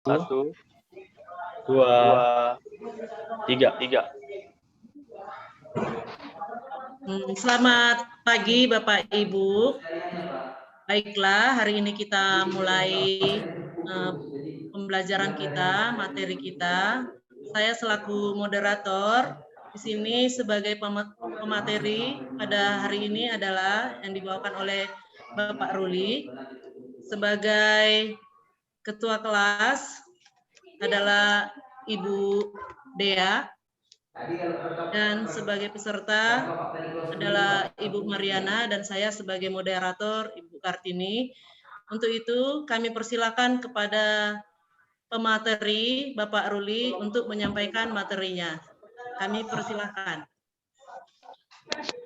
1, 2, 3. Selamat pagi Bapak Ibu. Baiklah, hari ini kita mulai pembelajaran kita, materi kita. Saya selaku moderator di sini sebagai pemateri pada hari ini adalah yang dibawakan oleh Bapak Ruli. Sebagai ketua kelas adalah Ibu Dea. Dan sebagai peserta adalah Ibu Mariana dan saya sebagai moderator Ibu Kartini. Untuk itu kami persilakan kepada pemateri Bapak Ruli untuk menyampaikan materinya. Kami persilakan.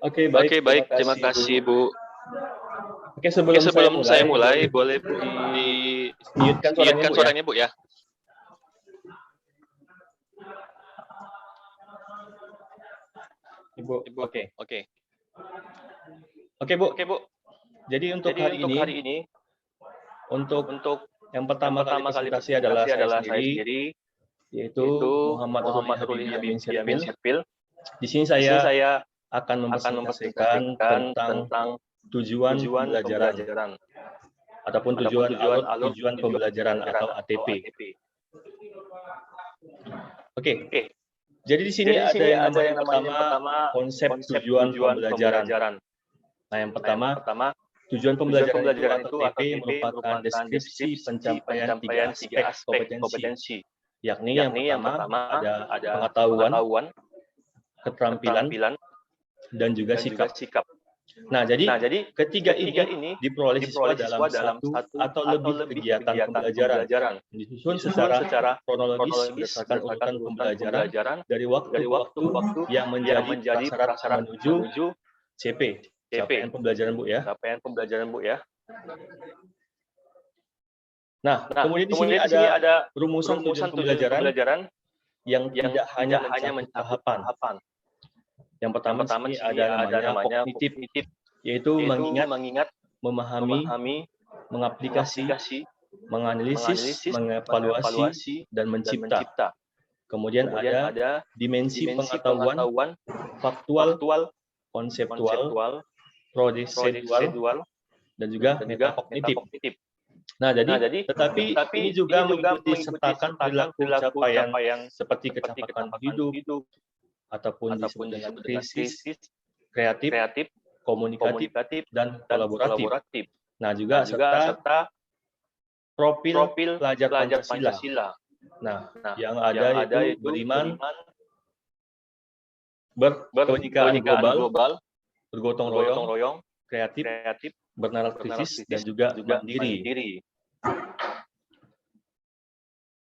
Oke, baik. Terima kasih, Bu. Oke, sebelum saya mulai, boleh di-mute-kan suaranya, Bu, ya. Ibu. Oke. Oke, Bu. Jadi untuk hari ini, untuk yang pertama kali presentasi adalah saya sendiri, yaitu Muhammad Ruli Yamin Sirpil. Di sini saya akan mempresentasikan tentang tujuan pembelajaran ataupun tujuan pembelajaran atau ATP. Oke. Jadi di sini ada yang pertama konsep tujuan pembelajaran. Nah, yang pertama tujuan pembelajaran itu ATP merupakan deskripsi pencapaian 3 aspek kompetensi, yakni yang pertama ada pengetahuan, keterampilan, dan juga sikap. Nah, jadi ketiga ini diperoleh siswa dalam satu atau lebih kegiatan pembelajaran, disusun secara kronologis berdasarkan urutan pembelajaran dari waktu ke waktu yang menjadi prasyarat menuju CP, capaian pembelajaran, Bu, ya. Nah, kemudian di sini ada rumusan tujuan pembelajaran yang tidak hanya mencakup tahapan. Yang pertama di sini ada namanya kognitif, yaitu mengingat, memahami, mengaplikasi, menganalisis, mengevaluasi, dan mencipta. Kemudian ada dimensi pengetahuan, faktual, konseptual, prosedural, dan juga metakognitif. Nah, tetapi ini juga mengikuti sertakan perilaku capaian seperti kecepatan hidup, ataupun disebut dengan krisis, kreatif, komunikatif, dan kolaboratif. Nah, juga serta profil pelajar Pancasila. Nah, yang ada itu beriman, berkebinekaan global, bergotong royong, kreatif, bernalar kritis, dan juga mandiri.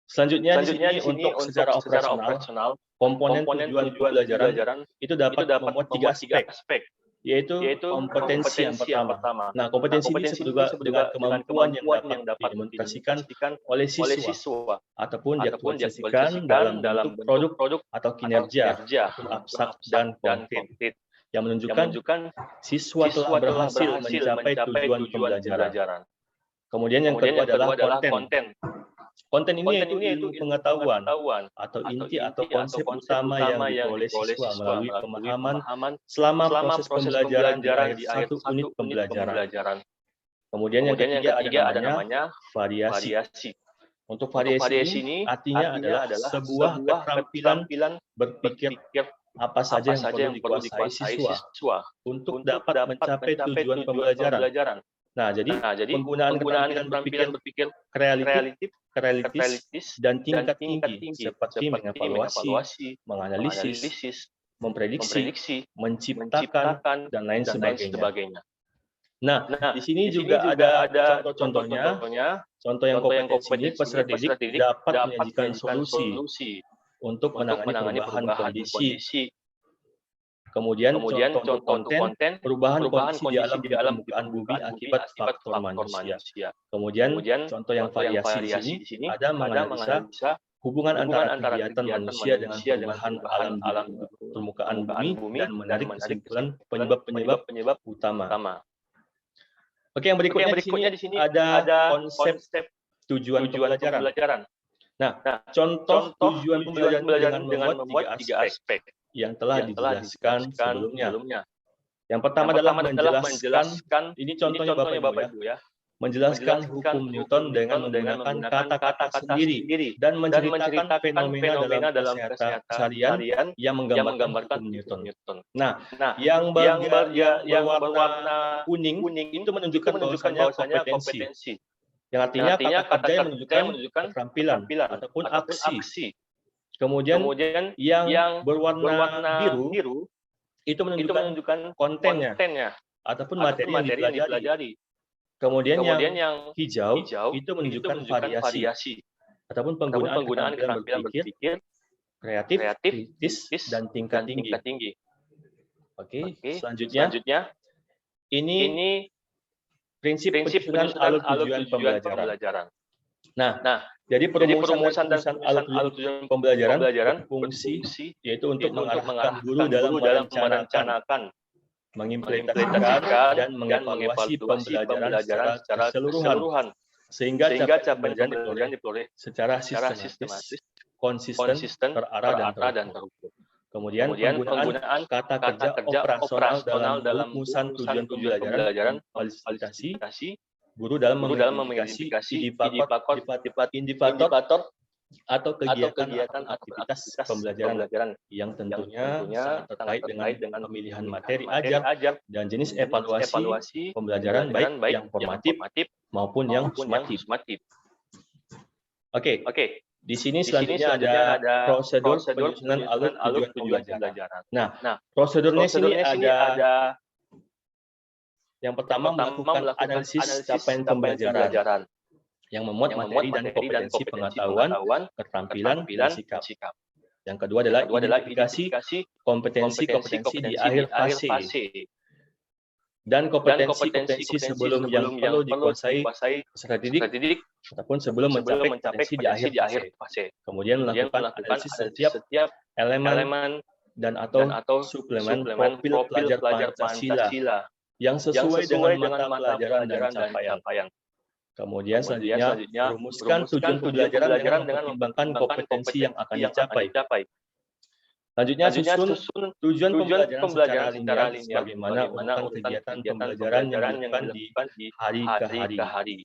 Selanjutnya di sini untuk secara operasional, komponen tujuan pembelajaran itu dapat memuat 3 aspek, yaitu kompetensi yang pertama. Nah, kompetensi ini disebut dengan kemampuan yang dapat diimplementasikan oleh siswa ataupun diaplikasikan dalam bentuk produk atau kinerja, abstrak dan konkret, yang menunjukkan siswa telah berhasil mencapai tujuan pembelajaran. Kemudian yang kedua adalah konten. Konten ini yaitu pengetahuan atau inti atau konsep utama yang diperoleh siswa melalui pemahaman selama proses pembelajaran di akhir satu unit pembelajaran. Kemudian yang ketiga ada namanya variasi. Untuk variasi ini artinya adalah sebuah keterampilan berpikir apa saja yang perlu dikuasai siswa untuk dapat mencapai tujuan pembelajaran. Nah, jadi penggunaan keterampilan berpikir realistis dan tingkat tinggi seperti mengevaluasi, menganalisis, memprediksi, menciptakan, dan lain sebagainya. Nah, di sini juga ada contoh-contohnya. Contoh yang kompetensi ini peserta didik dapat menyajikan solusi untuk menangani perubahan kondisi. Kemudian contoh konten perubahan kondisi di alam permukaan bumi akibat faktor manusia. Kemudian contoh yang variasi di sini ada menganalisa hubungan antara kegiatan manusia dengan perubahan alam di permukaan bumi dan menarik kesimpulan penyebab utama. Oke, yang berikutnya di sini ada konsep tujuan pembelajaran. Nah, contoh tujuan pembelajaran dengan membuat tiga aspek yang telah dijelaskan sebelumnya. Yang pertama adalah menjelaskan, ini contohnya Bapak Ibu ya, menjelaskan hukum Newton dengan menggunakan kata-kata sendiri dan menceritakan fenomena dalam keseharian yang menggambarkan hukum Newton. Nah, yang berwarna kuning itu menunjukkan bahwasanya kompetensi. Yang artinya kata kerja yang menunjukkan keterampilan ataupun aksi. Kemudian yang berwarna biru itu menunjukkan kontennya ataupun materi yang dipelajari. Kemudian yang hijau itu menunjukkan variasi ataupun penggunaan keterampilan berpikir, kreatif, kritis, dan tingkat tinggi. Oke, selanjutnya ini prinsip penyusunan alur tujuan pembelajaran. Nah, jadi perumusan alur tujuan pembelajaran berfungsi yaitu untuk mengarahkan guru dalam merencanakan, mengimplementasikan, dan mengevaluasi pembelajaran secara keseluruhan, sehingga capaian pembelajaran diperoleh secara sistematis, konsisten, terarah, dan terukur. Kemudian penggunaan kata kerja operasional dalam rumusan tujuan pembelajaran, fasilitasi guru dalam mengidentifikasi indikator atau kegiatan aktivitas pembelajaran yang tentunya sangat terkait dengan pemilihan materi ajar dan jenis evaluasi pembelajaran baik yang formatif maupun yang sumatif. Oke, di sini selanjutnya ada prosedur penyusunan alur tujuan pembelajaran. Nah, prosedurnya sini ada yang pertama melakukan analisis capaian pembelajaran yang memuat materi dan kompetensi pengetahuan, keterampilan, dan sikap. Yang kedua adalah identifikasi kompetensi di akhir fase dan kompetensi sebelum yang perlu dikuasai peserta didik ataupun sebelum mencapai kompetensi di akhir fase. Kemudian melakukan analisis setiap elemen dan atau suplemen profil pelajar Pancasila yang sesuai dengan mata pelajaran dan capaian. Kemudian selanjutnya merumuskan tujuan pembelajaran dengan mempertimbangkan kompetensi yang akan dicapai. Selanjutnya susun tujuan pembelajaran secara linear bagaimana urutan kegiatan pembelajaran yang dilakukan di hari ke hari.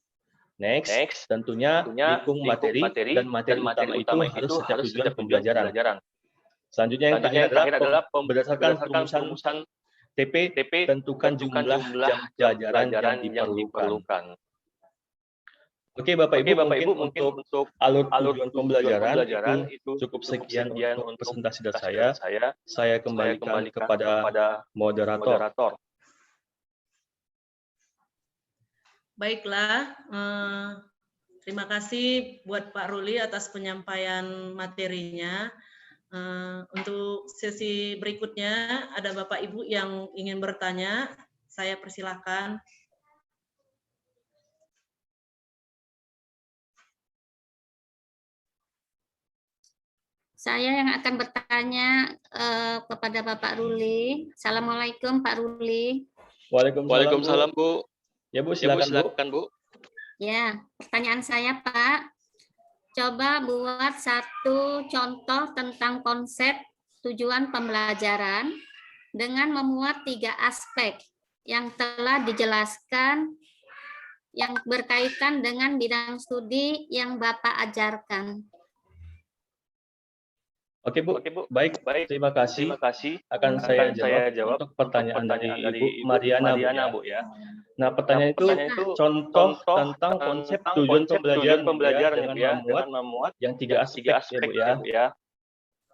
Next, tentunya dukung materi dan materi utama itu harus setiap tujuan pembelajaran. Selanjutnya yang terakhir adalah berdasarkan perumusan TP, tentukan jumlah jam pelajaran yang diperlukan. Oke, Bapak Ibu, mungkin untuk alur tujuan pembelajaran itu cukup sekian untuk presentasi dari saya. Saya kembalikan kepada moderator. Baiklah, terima kasih buat Pak Ruli atas penyampaian materinya. Untuk sesi berikutnya ada Bapak Ibu yang ingin bertanya, saya persilahkan. Saya yang akan bertanya kepada Bapak Ruli. Assalamualaikum Pak Ruli. Waalaikumsalam Bu. Ya Bu, silakan Bu. Ya, pertanyaan saya Pak. Coba buat satu contoh tentang konsep tujuan pembelajaran dengan memuat 3 aspek yang telah dijelaskan yang berkaitan dengan bidang studi yang Bapak ajarkan. Oke Bu, baik. Terima kasih. Akan saya jawab untuk pertanyaan dari Ibu Mariana Bu ya. Nah, pertanyaan itu contoh tentang konsep tujuan pembelajaran dengan memuat yang 3 aspek ya Bu ya.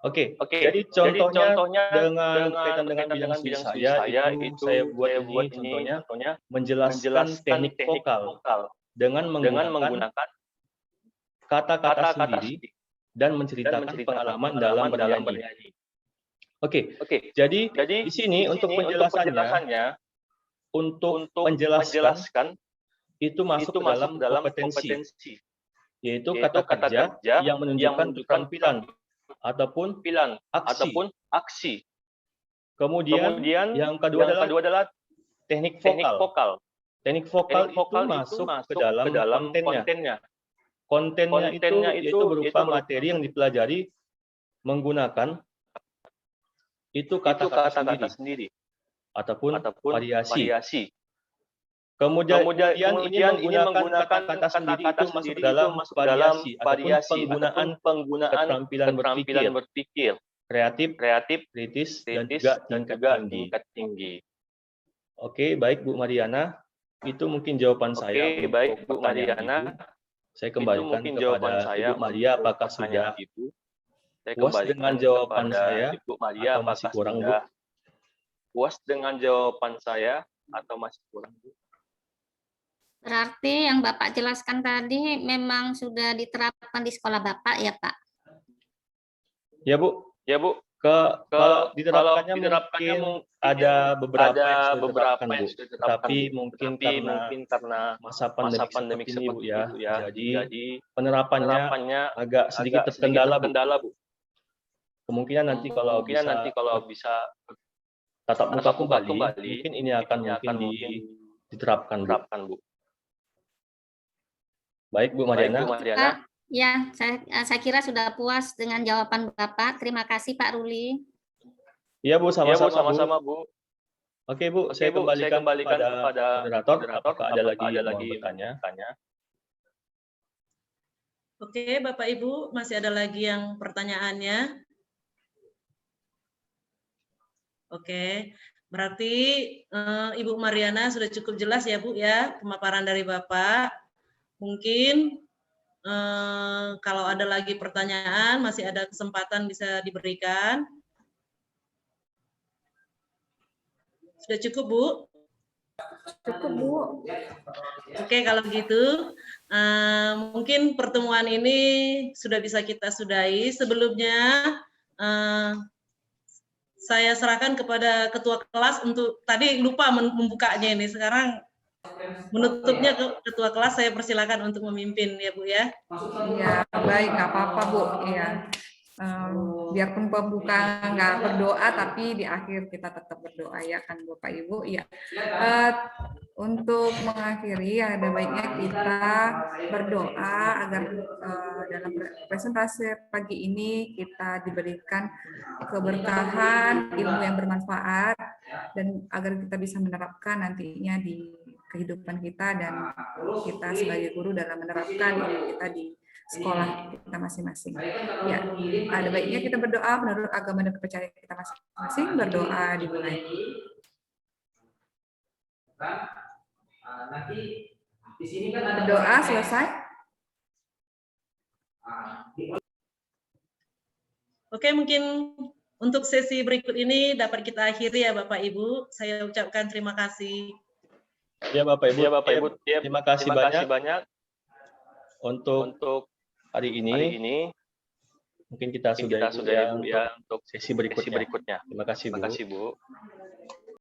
Oke, jadi contohnya dengan kaitan dengan bidang studi saya itu saya buat ini contohnya menjelaskan teknik vokal dengan menggunakan kata-kata sendiri dan menceritakan pengalaman dalam bernyanyi. Oke, jadi di sini untuk penjelasannya, untuk menjelaskan itu masuk ke dalam kompetensi, yaitu kata kerja yang menunjukkan keterampilan ataupun aksi. Kemudian yang kedua adalah teknik vokal. Teknik vokal itu masuk ke dalam kontennya. kontennya itu berupa materi yang dipelajari menggunakan itu kata-kata sendiri ataupun variasi. Kemudian ini menggunakan kata-kata sendiri itu masuk dalam variasi ataupun penggunaan keterampilan berpikir, kreatif, kritis, dan juga tingkat tinggi. Oke, baik Bu Mariana. Itu mungkin jawaban saya. Oke, baik Bu Mariana. Saya kembalikan kepada Ibu Maria, apakah sudah puas dengan jawaban saya atau masih kurang, Bu? Puas dengan jawaban saya atau masih kurang, Bu? Berarti yang Bapak jelaskan tadi memang sudah diterapkan di sekolah Bapak ya, Pak? Ya, Bu. Kalau diterapkannya mungkin ada beberapa yang sudah diterapkan, Bu. Tapi mungkin karena masa pandemi seperti ini, Bu, ya. Jadi penerapannya agak sedikit terkendala, Bu. Kemungkinan nanti kalau bisa tatap muka kembali, mungkin ini akan diterapkan, Bu. Baik, Bu Mariana. Ya, saya kira sudah puas dengan jawaban Bapak. Terima kasih Pak Ruli. Iya Bu, sama-sama Bu. Oke Bu, saya kembalikan kepada moderator. Apakah ada lagi yang mau bertanya? Oke, Bapak Ibu, masih ada lagi yang pertanyaannya? Oke, berarti Ibu Mariana sudah cukup jelas ya Bu ya pemaparan dari Bapak. Mungkin kalau ada lagi pertanyaan, masih ada kesempatan bisa diberikan. Sudah cukup, Bu? Cukup, Bu. Oke, kalau gitu, mungkin pertemuan ini sudah bisa kita sudahi. Sebelumnya, saya serahkan kepada Ketua Kelas untuk, tadi lupa membukanya ini, sekarang menutupnya ke Ketua Kelas, saya persilakan untuk memimpin ya Bu ya. Iya, baik, nggak apa-apa Bu. Iya, biarpun pembuka nggak berdoa, tapi di akhir kita tetap berdoa ya kan Bapak Ibu. Iya. Untuk mengakhiri ada baiknya kita berdoa agar dalam presentasi pagi ini kita diberikan keberkahan, ilmu yang bermanfaat, dan agar kita bisa menerapkan nantinya di kehidupan kita dan kita sebagai guru dalam menerapkan ilmu kita di sekolah kita masing-masing. Ya, ada baiknya kita berdoa menurut agama dan kepercayaan kita masing-masing. Berdoa dimulai. Berdoa selesai. Oke, mungkin untuk sesi berikut ini dapat kita akhiri ya Bapak Ibu. Saya ucapkan terima kasih. Ya Bapak Ibu, terima kasih banyak untuk hari ini. Mungkin kita sudah ya untuk sesi berikutnya. Terima kasih Bu.